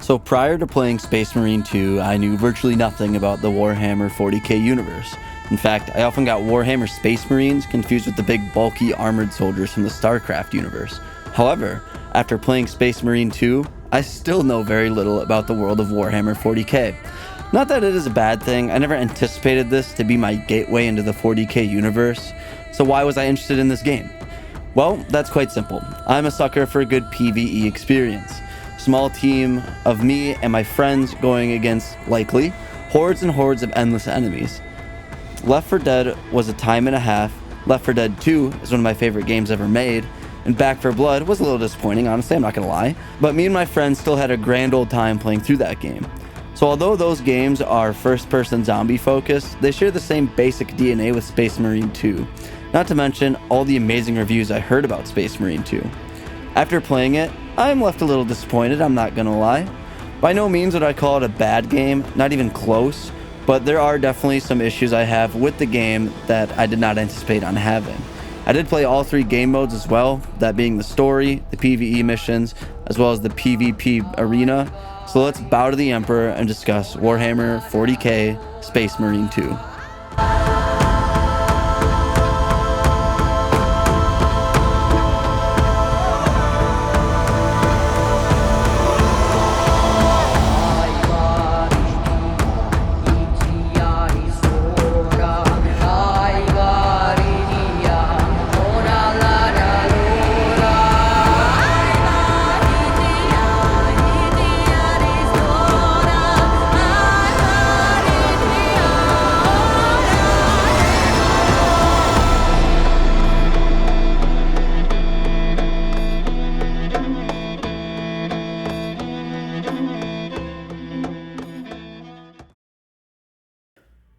So prior to playing Space Marine 2, I knew virtually nothing about the Warhammer 40k universe. In fact, I often got Warhammer Space Marines confused with the big bulky armored soldiers from the StarCraft universe. However, after playing Space Marine 2, I still know very little about the world of Warhammer 40k. Not that it is a bad thing, I never anticipated this to be my gateway into the 40k universe, so why was I interested in this game? Well, that's quite simple. I'm a sucker for a good PvE experience. Small team of me and my friends going against, likely, hordes and hordes of endless enemies. Left 4 Dead was a time and a half, Left 4 Dead 2 is one of my favorite games ever made, and Back 4 Blood was a little disappointing, honestly, I'm not gonna lie, but me and my friends still had a grand old time playing through that game. So although those games are first-person zombie focused, they share the same basic DNA with Space Marine 2, not to mention all the amazing reviews I heard about Space Marine 2. After playing it, I'm left a little disappointed, I'm not gonna lie. By no means would I call it a bad game, not even close, but there are definitely some issues I have with the game that I did not anticipate on having. I did play all 3 game modes as well, that being the story, the PvE missions, as well as the PvP arena. So let's bow to the Emperor and discuss Warhammer 40k Space Marine 2.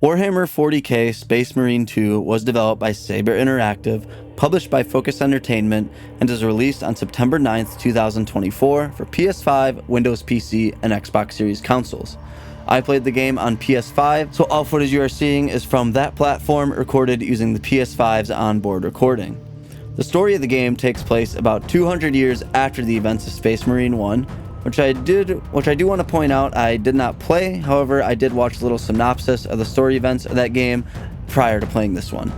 Warhammer 40k Space Marine 2 was developed by Saber Interactive, published by Focus Entertainment, and is released on September 9th, 2024 for PS5, Windows PC, and Xbox Series consoles. I played the game on PS5, so all footage you are seeing is from that platform recorded using the PS5's onboard recording. The story of the game takes place about 200 years after the events of Space Marine 1, which I do want to point out I did not play. However, I did watch a little synopsis of the story events of that game prior to playing this one.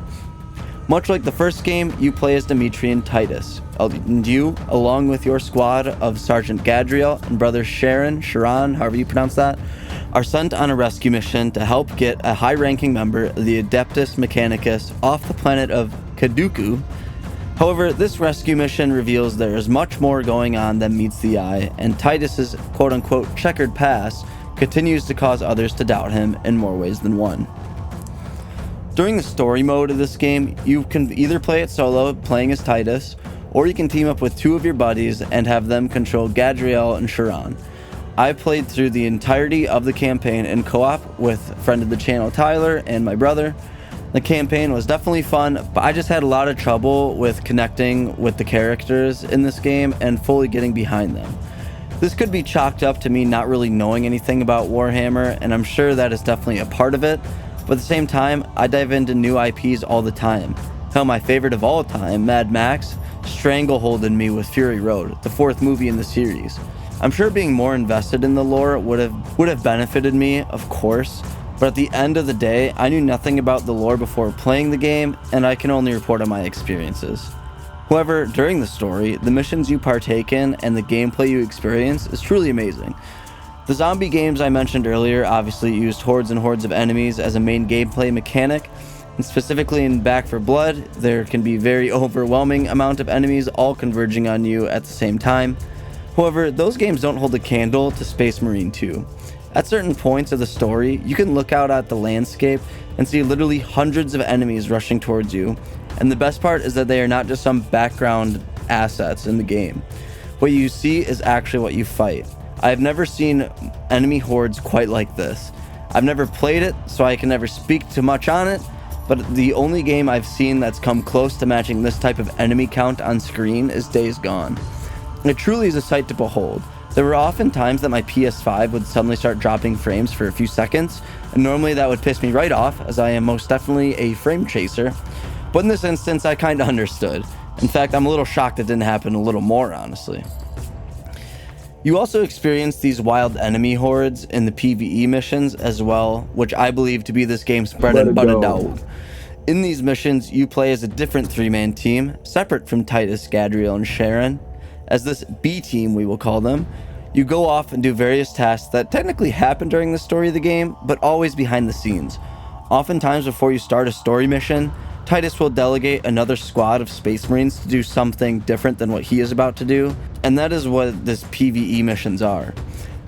Much like the first game, you play as Demetrian Titus, and you, along with your squad of Sergeant Gadriel and brother Sharon, however you pronounce that, are sent on a rescue mission to help get a high-ranking member of the Adeptus Mechanicus off the planet of Kaduku. However, this rescue mission reveals there is much more going on than meets the eye, and Titus's quote-unquote checkered past continues to cause others to doubt him in more ways than one. During the story mode of this game, you can either play it solo, playing as Titus, or you can team up with 2 of your buddies and have them control Gadriel and Sharon. I played through the entirety of the campaign in co-op with friend of the channel Tyler and my brother. The campaign was definitely fun, but I just had a lot of trouble with connecting with the characters in this game and fully getting behind them. This could be chalked up to me not really knowing anything about Warhammer, and I'm sure that is definitely a part of it, but at the same time, I dive into new IPs all the time. Hell, my favorite of all time, Mad Max, strangleholded me with Fury Road, the 4th movie in the series. I'm sure being more invested in the lore would have benefited me, of course, but at the end of the day, I knew nothing about the lore before playing the game, and I can only report on my experiences. However, during the story, the missions you partake in and the gameplay you experience is truly amazing. The zombie games I mentioned earlier obviously used hordes and hordes of enemies as a main gameplay mechanic, and specifically in Back 4 Blood, there can be very overwhelming amount of enemies all converging on you at the same time. However, those games don't hold a candle to Space Marine 2. At certain points of the story, you can look out at the landscape and see literally hundreds of enemies rushing towards you, and the best part is that they are not just some background assets in the game. What you see is actually what you fight. I have never seen enemy hordes quite like this. I've never played it, so I can never speak too much on it, but the only game I've seen that's come close to matching this type of enemy count on screen is Days Gone. It truly is a sight to behold. There were often times that my PS5 would suddenly start dropping frames for a few seconds, and normally that would piss me right off, as I am most definitely a frame chaser. But in this instance, I kinda understood. In fact, I'm a little shocked it didn't happen a little more, honestly. You also experience these wild enemy hordes in the PvE missions as well, which I believe to be this game's bread and butter dog. In these missions, you play as a different three-man team, separate from Titus, Gadriel, and Sharon. As this B team, we will call them, you go off and do various tasks that technically happen during the story of the game, but always behind the scenes. Oftentimes before you start a story mission, Titus will delegate another squad of Space Marines to do something different than what he is about to do, and that is what this PvE missions are.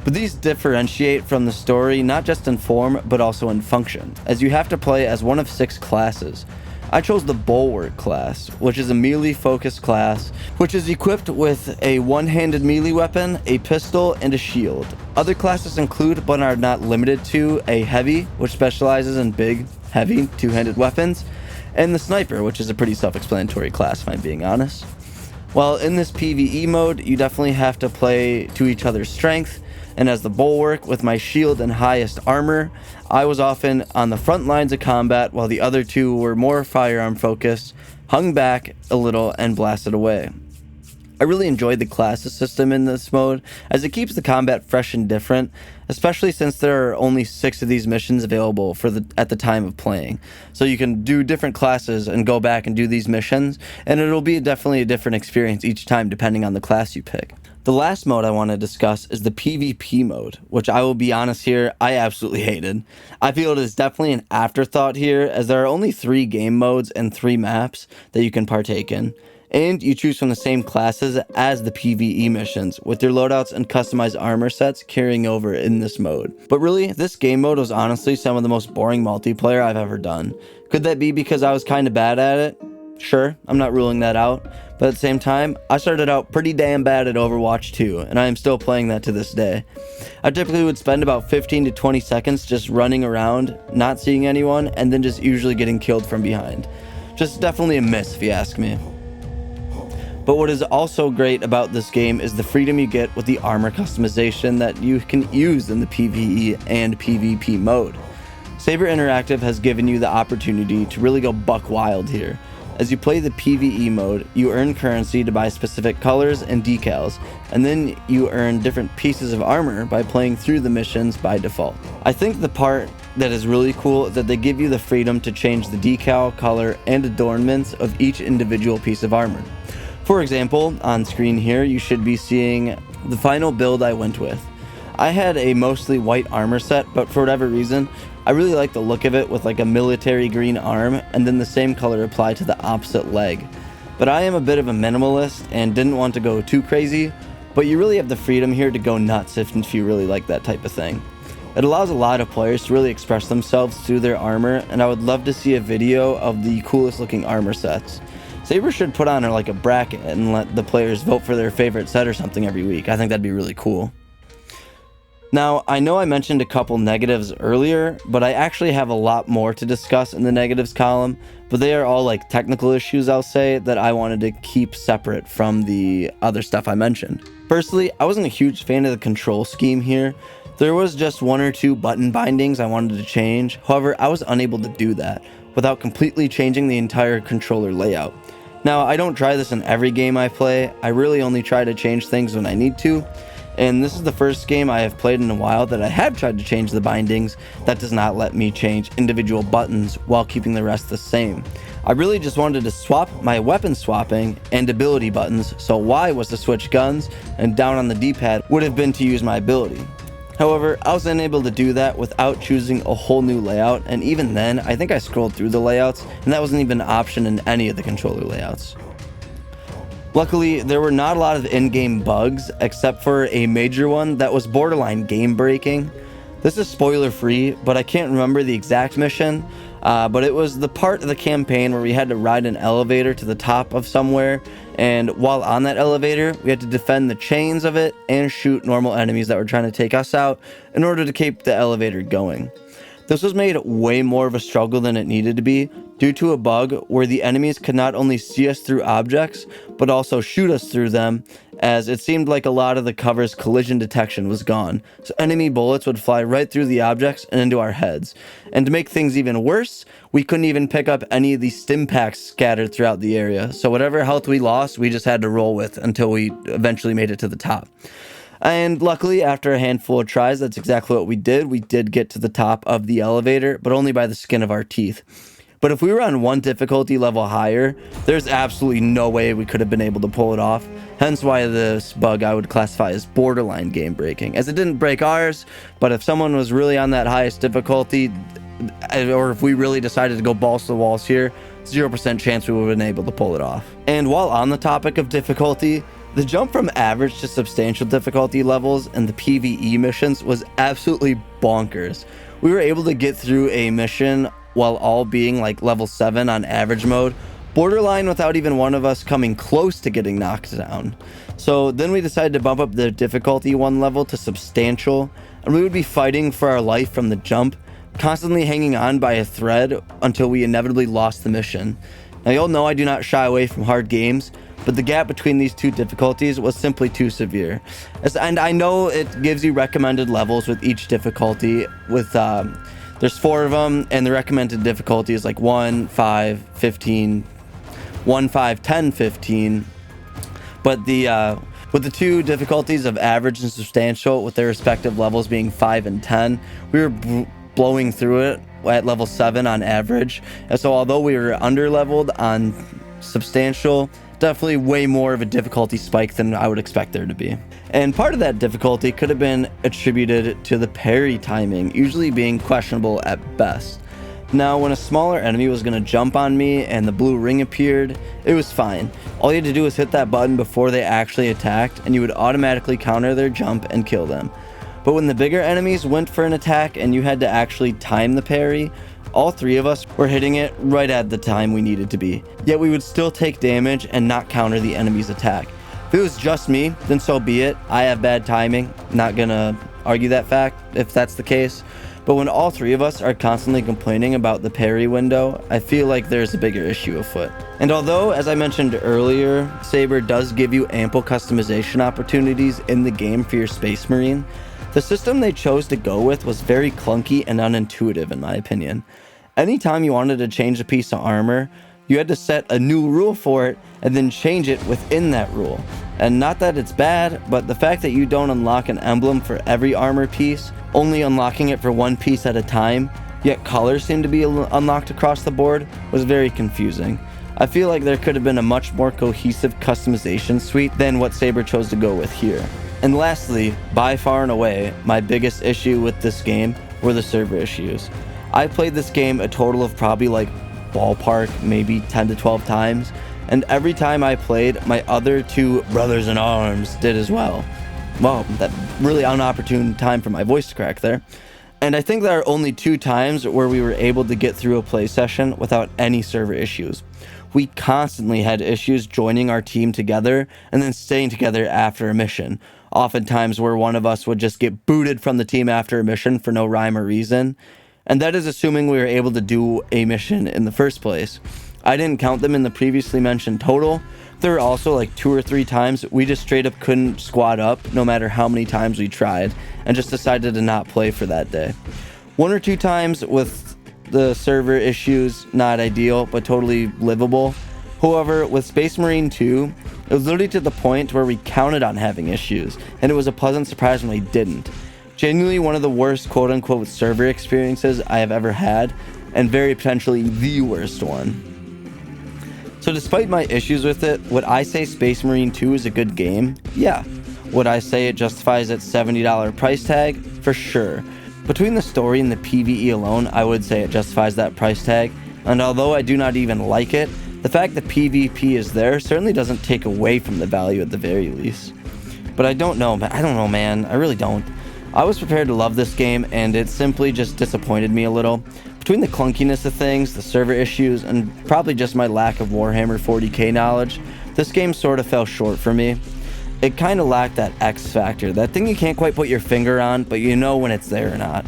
But these differentiate from the story not just in form, but also in function, as you have to play as one of 6 classes. I chose the Bulwark class, which is a melee-focused class, which is equipped with a one-handed melee weapon, a pistol, and a shield. Other classes include, but are not limited to, a Heavy, which specializes in big, heavy, two-handed weapons, and the Sniper, which is a pretty self-explanatory class, if I'm being honest. While in this PvE mode, you definitely have to play to each other's strength, and as the Bulwark with my shield and highest armor, I was often on the front lines of combat while the other two were more firearm focused, hung back a little, and blasted away. I really enjoyed the classes system in this mode, as it keeps the combat fresh and different, especially since there are only 6 of these missions available at the time of playing. So you can do different classes and go back and do these missions, and it'll be definitely a different experience each time depending on the class you pick. The last mode I want to discuss is the PvP mode, which I will be honest here, I absolutely hated. I feel it is definitely an afterthought here, as there are only 3 game modes and 3 maps that you can partake in. And you choose from the same classes as the PvE missions, with your loadouts and customized armor sets carrying over in this mode. But really, this game mode was honestly some of the most boring multiplayer I've ever done. Could that be because I was kind of bad at it? Sure, I'm not ruling that out, but at the same time, I started out pretty damn bad at Overwatch 2, and I am still playing that to this day. I typically would spend about 15 to 20 seconds just running around, not seeing anyone, and then just usually getting killed from behind. Just definitely a miss if you ask me. But what is also great about this game is the freedom you get with the armor customization that you can use in the PvE and PvP mode. Saber Interactive has given you the opportunity to really go buck wild here. As you play the PvE mode, you earn currency to buy specific colors and decals, and then you earn different pieces of armor by playing through the missions by default. I think the part that is really cool is that they give you the freedom to change the decal, color, and adornments of each individual piece of armor. For example, on screen here, you should be seeing the final build I went with. I had a mostly white armor set, but for whatever reason, I really like the look of it with like a military green arm and then the same color applied to the opposite leg. But I am a bit of a minimalist and didn't want to go too crazy, but you really have the freedom here to go nuts if you really like that type of thing. It allows a lot of players to really express themselves through their armor, and I would love to see a video of the coolest looking armor sets. Saber should put on like a bracket and let the players vote for their favorite set or something every week. I think that'd be really cool. Now, I know I mentioned a couple negatives earlier, but I actually have a lot more to discuss in the negatives column, but they are all like technical issues, I'll say, that I wanted to keep separate from the other stuff I mentioned. Firstly, I wasn't a huge fan of the control scheme here. There was just 1 or 2 button bindings I wanted to change. However, I was unable to do that without completely changing the entire controller layout. Now, I don't try this in every game I play. I really only try to change things when I need to. And this is the first game I have played in a while that I have tried to change the bindings that does not let me change individual buttons while keeping the rest the same. I really just wanted to swap my weapon swapping and ability buttons, so Y was to switch guns and down on the D-pad would have been to use my ability. However, I was unable to do that without choosing a whole new layout, and even then, I think I scrolled through the layouts, and that wasn't even an option in any of the controller layouts. Luckily, there were not a lot of in-game bugs, except for a major one that was borderline game-breaking. This is spoiler-free, but I can't remember the exact mission, but it was the part of the campaign where we had to ride an elevator to the top of somewhere, and while on that elevator, we had to defend the chains of it and shoot normal enemies that were trying to take us out in order to keep the elevator going. This was made way more of a struggle than it needed to be due to a bug where the enemies could not only see us through objects, but also shoot us through them, as it seemed like a lot of the cover's collision detection was gone. So enemy bullets would fly right through the objects and into our heads. And to make things even worse, we couldn't even pick up any of the stim packs scattered throughout the area. So whatever health we lost, we just had to roll with until we eventually made it to the top. And luckily, after a handful of tries, that's exactly what we did. We did get to the top of the elevator, but only by the skin of our teeth. But if we were on one difficulty level higher, there's absolutely no way we could have been able to pull it off. Hence why this bug I would classify as borderline game breaking, as it didn't break ours, but if someone was really on that highest difficulty, or if we really decided to go balls to the walls here, 0% chance we would have been able to pull it off. And while on the topic of difficulty, the jump from average to substantial difficulty levels in the PvE missions was absolutely bonkers. We were able to get through a mission while all being like level 7 on average mode, borderline without even one of us coming close to getting knocked down. So then we decided to bump up the difficulty 1 level to substantial, and we would be fighting for our life from the jump, constantly hanging on by a thread until we inevitably lost the mission. Now you'll know I do not shy away from hard games, but the gap between these two difficulties was simply too severe. And I know it gives you recommended levels with each difficulty. With there's 4 of them, and the recommended difficulty is like 1, 5, 15, 1, 5, 10, 15. But with the two difficulties of average and substantial, with their respective levels being 5 and 10, we were blowing through it at level 7 on average. And so although we were under leveled on substantial, definitely way more of a difficulty spike than I would expect there to be. And part of that difficulty could have been attributed to the parry timing, usually being questionable at best. Now, when a smaller enemy was going to jump on me and the blue ring appeared, it was fine. All you had to do was hit that button before they actually attacked, and you would automatically counter their jump and kill them. But when the bigger enemies went for an attack and you had to actually time the parry, all 3 of us were hitting it right at the time we needed to be. Yet we would still take damage and not counter the enemy's attack. If it was just me, then so be it. I have bad timing. Not gonna argue that fact if that's the case. But when all 3 of us are constantly complaining about the parry window, I feel like there's a bigger issue afoot. And although, as I mentioned earlier, Saber does give you ample customization opportunities in the game for your Space Marine, the system they chose to go with was very clunky and unintuitive in my opinion. Anytime you wanted to change a piece of armor, you had to set a new rule for it and then change it within that rule. And not that it's bad, but the fact that you don't unlock an emblem for every armor piece, only unlocking it for one piece at a time, yet colors seem to be unlocked across the board, was very confusing. I feel like there could have been a much more cohesive customization suite than what Saber chose to go with here. And lastly, by far and away, my biggest issue with this game were the server issues. I played this game a total of probably like ballpark maybe 10 to 12 times, and every time I played, my other 2 brothers in arms did as well. Wow, that really inopportune time for my voice to crack there. And I think there are only 2 times where we were able to get through a play session without any server issues. We constantly had issues joining our team together and then staying together after a mission. Oftentimes where one of us would just get booted from the team after a mission for no rhyme or reason. And that is assuming we were able to do a mission in the first place. I didn't count them in the previously mentioned total. There were also like 2 or 3 times we just straight up couldn't squad up no matter how many times we tried, and just decided to not play for that day. 1 or 2 times with the server issues, not ideal, but totally livable. However, with Space Marine 2, it was literally to the point where we counted on having issues, and it was a pleasant surprise when we didn't. Genuinely one of the worst quote-unquote server experiences I have ever had, and very potentially the worst one. So despite my issues with it, would I say Space Marine 2 is a good game? Yeah. Would I say it justifies its $70 price tag? For sure. Between the story and the PvE alone, I would say it justifies that price tag, and although I do not even like it, the fact that PvP is there certainly doesn't take away from the value at the very least. But I don't know, man. I really don't. I was prepared to love this game, and it simply just disappointed me a little. Between the clunkiness of things, the server issues, and probably just my lack of Warhammer 40k knowledge, this game sort of fell short for me. It kind of lacked that X factor, that thing you can't quite put your finger on, but you know when it's there or not.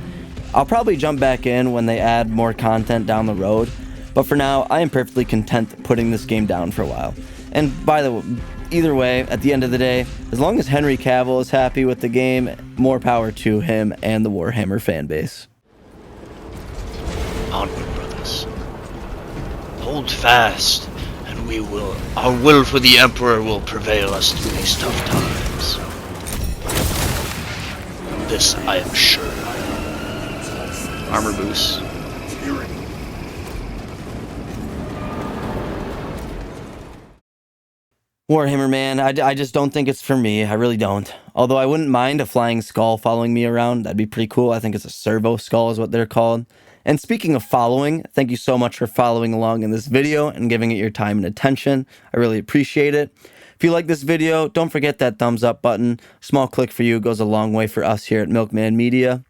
I'll probably jump back in when they add more content down the road, but for now, I am perfectly content putting this game down for a while. And by the way, either way, at the end of the day, as long as Henry Cavill is happy with the game, more power to him and the Warhammer fanbase. Onward, brothers. Hold fast, and our will for the Emperor will prevail us through these tough times. This I am sure. Armor boost. Warhammer, man, I just don't think it's for me. I really don't. Although I wouldn't mind a flying skull following me around. That'd be pretty cool. I think it's a servo skull is what they're called. And speaking of following, thank you so much for following along in this video and giving it your time and attention. I really appreciate it. If you like this video, don't forget that thumbs up button. Small click for you goes a long way for us here at Milkman Media.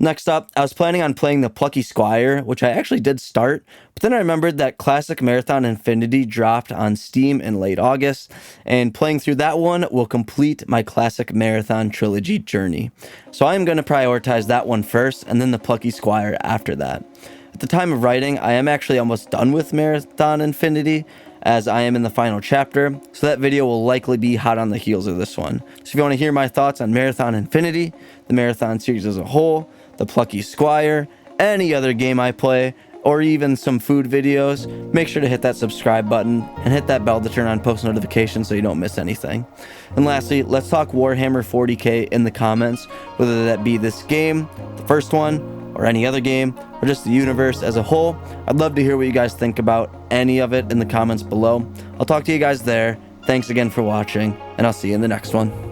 Next up, I was planning on playing the Plucky Squire, which I actually did start, but then I remembered that Classic Marathon Infinity dropped on Steam in late August, and playing through that one will complete my Classic Marathon Trilogy journey. So I am going to prioritize that one first, and then the Plucky Squire after that. At the time of writing, I am actually almost done with Marathon Infinity, as I am in the final chapter, so that video will likely be hot on the heels of this one. So if you want to hear my thoughts on Marathon Infinity, the Marathon series as a whole, the Plucky Squire, any other game I play, or even some food videos, make sure to hit that subscribe button and hit that bell to turn on post notifications so you don't miss anything. And lastly, let's talk Warhammer 40k in the comments, whether that be this game, the first one, or any other game, or just the universe as a whole. I'd love to hear what you guys think about any of it in the comments below. I'll talk to you guys there. Thanks again for watching, and I'll see you in the next one.